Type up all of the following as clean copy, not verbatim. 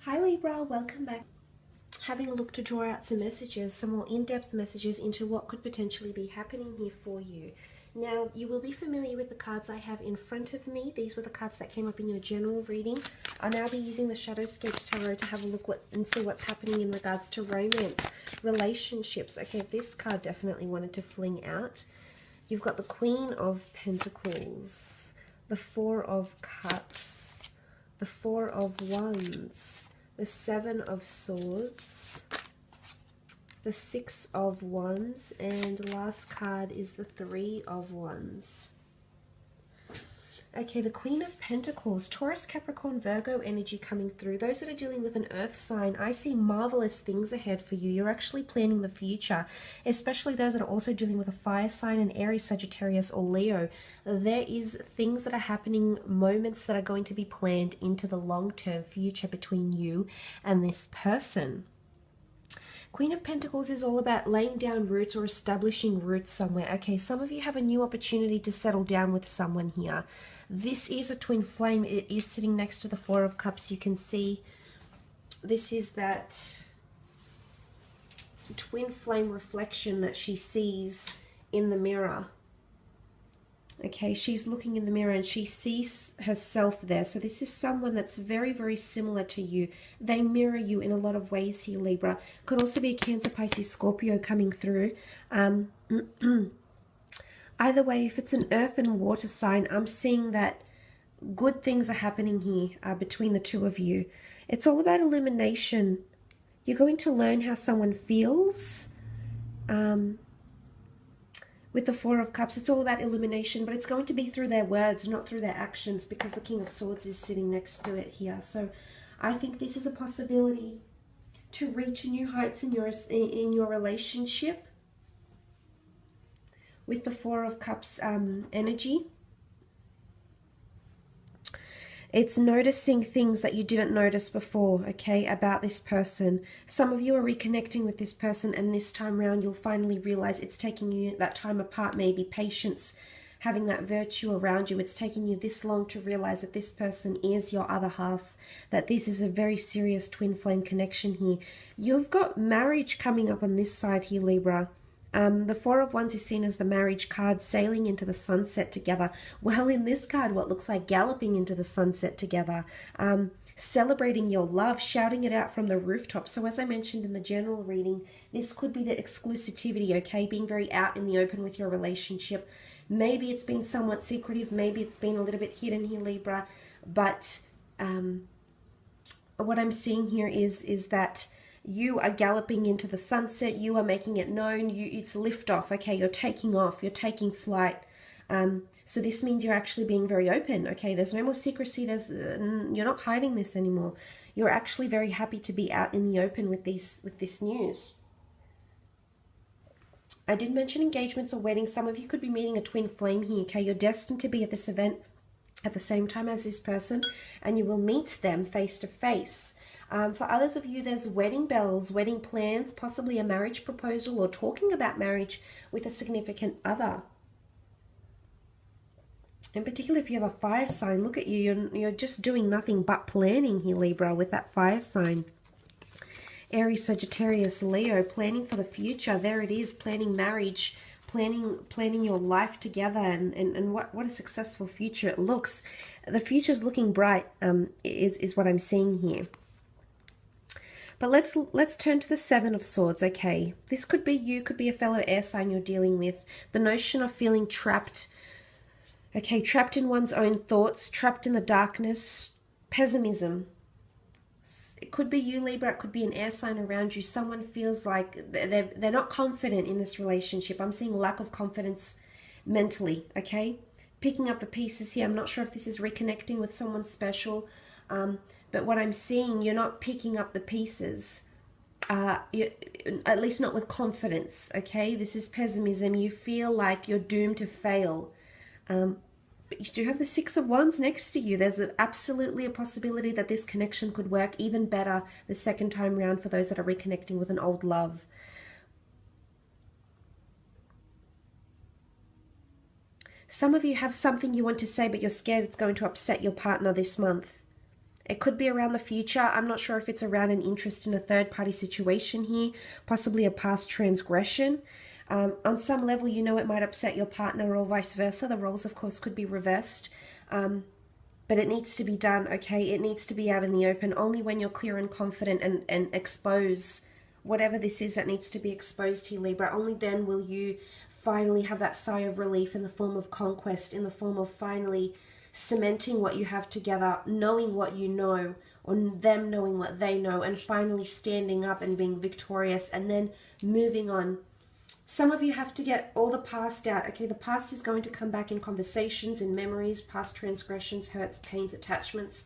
Hi Libra, welcome back. Having a look to draw out some messages, some more in-depth messages into what could potentially be happening here for you. Now, you will be familiar with the cards I have in front of me. These were the cards that came up in your general reading. I'll now be using the Shadowscapes Tarot to have a look and see what's happening in regards to romance, relationships. Okay, this card definitely wanted to fling out. You've got the Queen of Pentacles, the Four of Cups, the Four of Wands, the Seven of Swords, the Six of Wands, and last card is the Three of Wands. Okay, the Queen of Pentacles, Taurus, Capricorn, Virgo energy coming through. Those that are dealing with an earth sign, I see marvelous things ahead for you. You're actually planning the future, especially those that are also dealing with a fire sign, an Aries, Sagittarius, or Leo. There is things that are happening, moments that are going to be planned into the long-term future between you and this person. Queen of Pentacles is all about laying down roots or establishing roots somewhere. Okay, some of you have a new opportunity to settle down with someone here. This is a twin flame. It is sitting next to the Four of Cups. You can see this is that twin flame reflection that she sees in the mirror. Okay, she's looking in the mirror and she sees herself there. So this is someone that's very, very similar to you. They mirror you in a lot of ways here, Libra. Could also be a Cancer, Pisces, Scorpio coming through. Either way, if it's an earth and water sign, I'm seeing that good things are happening here between the two of you. It's all about illumination. You're going to learn how someone feels. With the Four of Cups, it's all about illumination, but it's going to be through their words, not through their actions, because the King of Swords is sitting next to it here. So I think this is a possibility to reach new heights in your relationship with the Four of Cups energy. It's noticing things that you didn't notice before, okay, about this person. Some of you are reconnecting with this person, and this time around you'll finally realize it's taking you that time apart, maybe patience, having that virtue around you. It's taking you this long to realize that this person is your other half, that this is a very serious twin flame connection here. You've got marriage coming up on this side here, Libra. The Four of Wands is seen as the marriage card, sailing into the sunset together. Well, in this card, what looks like galloping into the sunset together, celebrating your love, shouting it out from the rooftop. So as I mentioned in the general reading, this could be the exclusivity, okay, being very out in the open with your relationship. Maybe it's been somewhat secretive, maybe it's been a little bit hidden here, Libra, but what I'm seeing here is that you are galloping into the sunset. You are making it known. It's liftoff. Okay, you're taking off. You're taking flight. So this means you're actually being very open. Okay, there's no more secrecy. You're not hiding this anymore. You're actually very happy to be out in the open with this news. I did mention engagements or weddings. Some of you could be meeting a twin flame here. Okay, you're destined to be at this event at the same time as this person, and you will meet them face to face. For others of you, there's wedding bells, wedding plans, possibly a marriage proposal, or talking about marriage with a significant other. In particular, if you have a fire sign, look at you. You're just doing nothing but planning here, Libra, with that fire sign. Aries, Sagittarius, Leo, planning for the future. There it is, planning marriage, planning your life together, and what a successful future it looks. The future's looking bright, is what I'm seeing here. But let's turn to the Seven of Swords, okay? This could be you, could be a fellow air sign you're dealing with. The notion of feeling trapped, okay, trapped in one's own thoughts, trapped in the darkness, pessimism. It could be you, Libra, it could be an air sign around you. Someone feels like they're not confident in this relationship. I'm seeing lack of confidence mentally, okay? Picking up the pieces here. I'm not sure if this is reconnecting with someone special, but what I'm seeing, you're not picking up the pieces, at least not with confidence, okay? This is pessimism. You feel like you're doomed to fail. But you do have the Six of Wands next to you. There's absolutely a possibility that this connection could work even better the second time round for those that are reconnecting with an old love. Some of you have something you want to say, but you're scared it's going to upset your partner this month. It could be around the future. I'm not sure if it's around an interest in a third-party situation here, possibly a past transgression. On some level, you know, it might upset your partner or vice versa. The roles, of course, could be reversed. But it needs to be done, okay? It needs to be out in the open only when you're clear and confident and expose whatever this is that needs to be exposed here, Libra. Only then will you finally have that sigh of relief in the form of conquest, in the form of finally cementing what you have together, knowing what you know, or them knowing what they know, and finally standing up and being victorious and then moving on. Some of you have to get all the past out, okay? The past is going to come back in conversations, in memories, past transgressions, hurts, pains, attachments.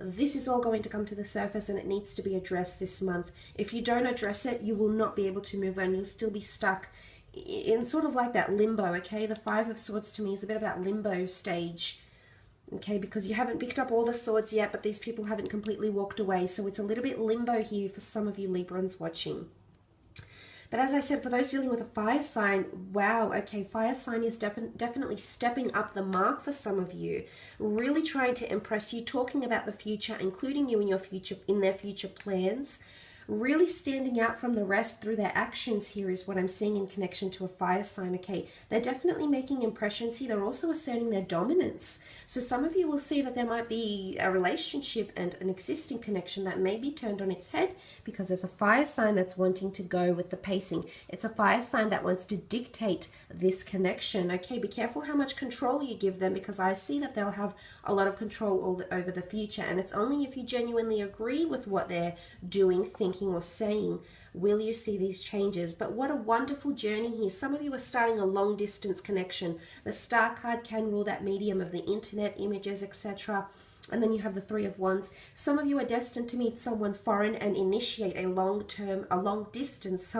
This is all going to come to the surface and it needs to be addressed this month. If you don't address it, you will not be able to move on. You'll still be stuck in sort of like that limbo, okay? The Five of Swords to me is a bit of that limbo stage, okay? Because you haven't picked up all the swords yet, but these people haven't completely walked away. So it's a little bit limbo here for some of you Librans watching. But as I said, for those dealing with a fire sign, wow, okay, fire sign is definitely stepping up the mark for some of you, really trying to impress you, talking about the future, including you in your future, in their future plans, really standing out from the rest through their actions here is what I'm seeing in connection to a fire sign, okay? They're definitely making impressions here. They're also asserting their dominance. So some of you will see that there might be a relationship and an existing connection that may be turned on its head because there's a fire sign that's wanting to go with the pacing. It's a fire sign that wants to dictate this connection, okay? Be careful how much control you give them because I see that they'll have a lot of control over the future, and it's only if you genuinely agree with what they're doing, thinking, or saying will you see these changes. But what a wonderful journey here. Some of you are starting a long distance connection. The Star card can rule that medium of the internet, images, etc. And then you have the Three of Wands. Some of you are destined to meet someone foreign and initiate a long distance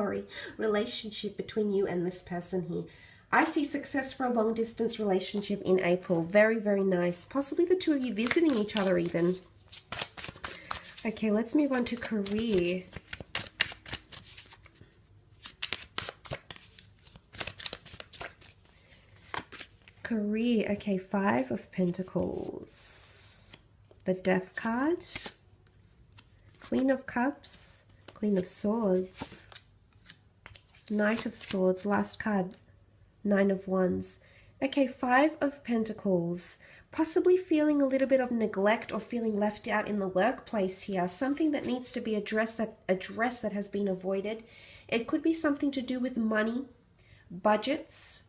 relationship between you and this person here. I see success for a long distance relationship in April. Very, very nice. Possibly the two of you visiting each other even. Okay, let's move on to career. Career, okay, Five of Pentacles. The Death card. Queen of Cups. Queen of Swords. Knight of Swords, last card. Nine of Wands. Okay, Five of Pentacles. Possibly feeling a little bit of neglect or feeling left out in the workplace here. Something that needs to be addressed that has been avoided. It could be something to do with money, budgets,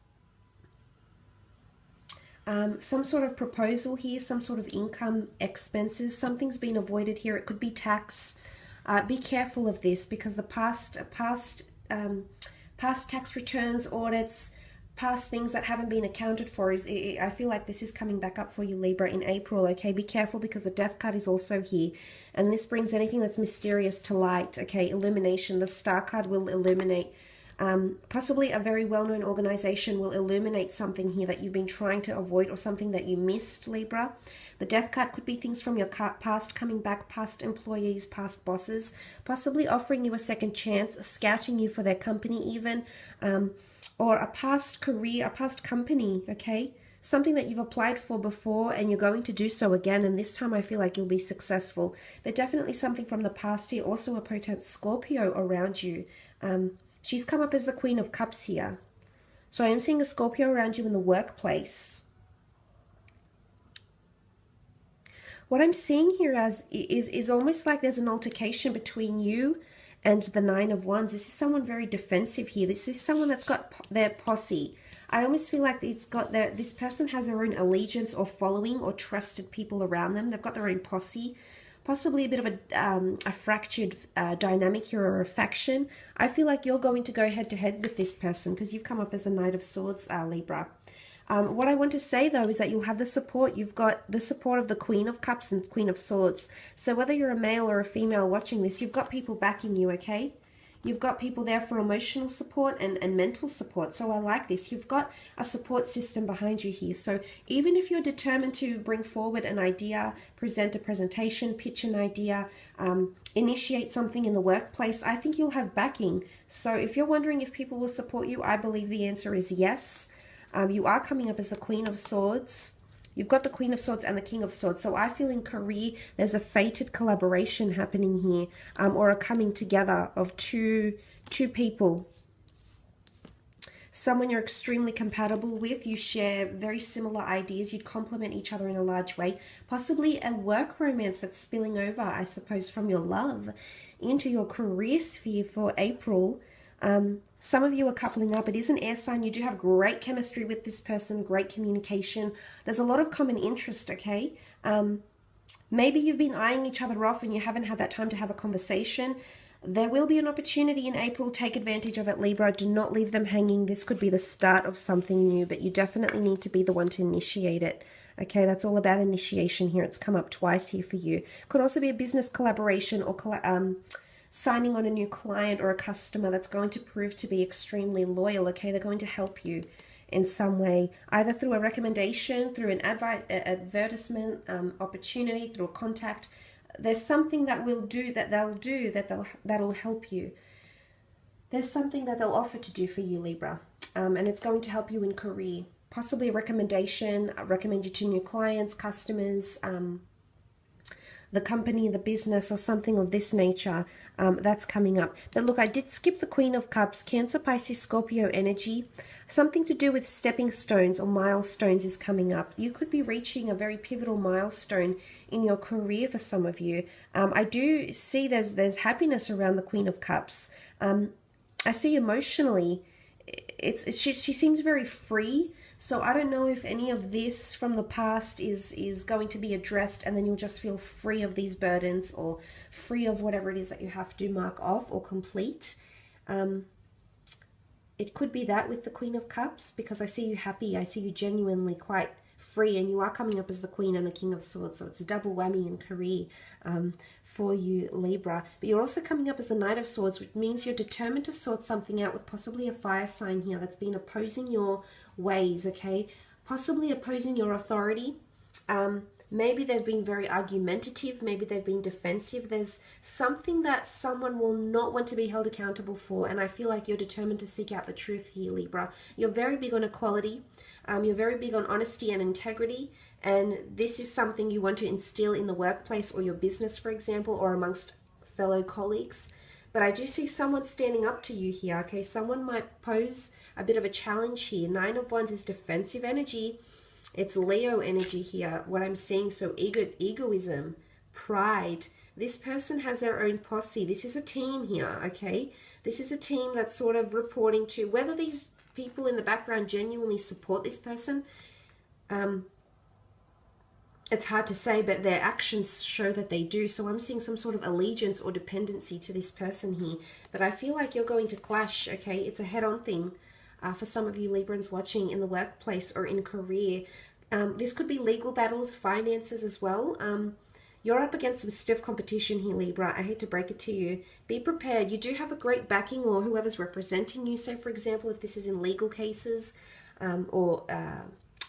some sort of proposal here, some sort of income, expenses. Something's been avoided here. It could be tax. Be careful of this because the past tax returns, audits, past things that haven't been accounted for I feel like this is coming back up for you Libra in April, okay? Be careful because the Death card is also here, and this brings anything that's mysterious to light, okay? Illumination. The Star card will illuminate. Possibly a very well-known organization will illuminate something here that you've been trying to avoid or something that you missed, Libra. The Death card could be things from your past coming back, past employees, past bosses, possibly offering you a second chance, scouting you for their company even, or a past career, a past company, okay? Something that you've applied for before and you're going to do so again, and this time I feel like you'll be successful. But definitely something from the past here. Also a potent Scorpio around you. She's come up as the Queen of Cups here. So I am seeing a Scorpio around you in the workplace. What I'm seeing here is almost like there's an altercation between you and the Nine of Wands. This is someone very defensive here. This is someone that's got their posse. I almost feel like this person has their own allegiance or following or trusted people around them. They've got their own posse. Possibly a bit of a fractured dynamic here or a faction. I feel like you're going to go head to head with this person because you've come up as the Knight of Swords, Libra. What I want to say, though, is that you'll have the support. You've got the support of the Queen of Cups and Queen of Swords. So whether you're a male or a female watching this, you've got people backing you, okay? You've got people there for emotional support and mental support. So I like this. You've got a support system behind you here. So even if you're determined to bring forward an idea, present a presentation, pitch an idea, initiate something in the workplace, I think you'll have backing. So if you're wondering if people will support you, I believe the answer is yes. You are coming up as the Queen of Swords. You've got the Queen of Swords and the King of Swords. So I feel in career, there's a fated collaboration happening here, or a coming together of two people. Someone you're extremely compatible with, you share very similar ideas, you'd complement each other in a large way. Possibly a work romance that's spilling over, I suppose, from your love into your career sphere for April. Some of you are coupling up. It is an air sign. You do have great chemistry with this person, great communication. There's a lot of common interest, okay? Maybe you've been eyeing each other off and you haven't had that time to have a conversation. There will be an opportunity in April. Take advantage of it, Libra. Do not leave them hanging. This could be the start of something new, but you definitely need to be the one to initiate it. Okay, that's all about initiation here. It's come up twice here for you. Could also be a business collaboration or signing on a new client or a customer that's going to prove to be extremely loyal. Okay, they're going to help you in some way, either through a recommendation, through an advertisement opportunity, through a contact. There's something that that'll help you. There's something that they'll offer to do for you, Libra, and it's going to help you in career. Possibly a recommendation, recommend you to new clients, customers, the company, the business, or something of this nature. That's coming up. But look, I did skip the Queen of Cups. Cancer, Pisces, Scorpio energy. Something to do with stepping stones or milestones is coming up. You could be reaching a very pivotal milestone in your career for some of you. I do see there's happiness around the Queen of Cups. I see emotionally, she seems very free. So I don't know if any of this from the past is going to be addressed, and then you'll just feel free of these burdens or free of whatever it is that you have to mark off or complete. It could be that with the Queen of Cups, because I see you happy. I see you genuinely quite free, and you are coming up as the Queen and the King of Swords. So it's a double whammy in career for you, Libra. But you're also coming up as the Knight of Swords, which means you're determined to sort something out with possibly a fire sign here that's been opposing your ways, okay? Possibly opposing your authority. Maybe they've been very argumentative. Maybe they've been defensive. There's something that someone will not want to be held accountable for, and I feel like you're determined to seek out the truth here, Libra. You're very big on equality. You're very big on honesty and integrity, and this is something you want to instill in the workplace or your business, for example, or amongst fellow colleagues. But I do see someone standing up to you here, okay? Someone might pose a bit of a challenge here. Nine of Wands is defensive energy. It's Leo energy here, what I'm seeing. So egoism, pride. This person has their own posse. This is a team here, okay? This is a team that's sort of reporting to, whether these people in the background genuinely support this person, it's hard to say, but their actions show that they do. So I'm seeing some sort of allegiance or dependency to this person here. But I feel like you're going to clash, okay? It's a head-on thing for some of you Librans watching in the workplace or in career. This could be legal battles, finances as well. You're up against some stiff competition here, Libra. I hate to break it to you. Be prepared. You do have a great backing, or whoever's representing you. Say, for example, if this is in legal cases or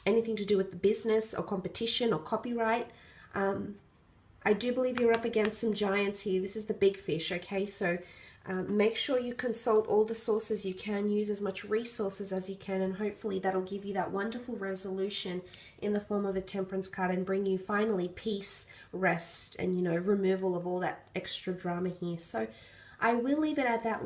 anything to do with the business or competition or copyright. I do believe you're up against some giants here. This is the big fish, okay? So make sure you consult all the sources you can, use as much resources as you can, and hopefully that'll give you that wonderful resolution in the form of a Temperance card and bring you finally peace, rest, and, you know, removal of all that extra drama here. So I will leave it at that.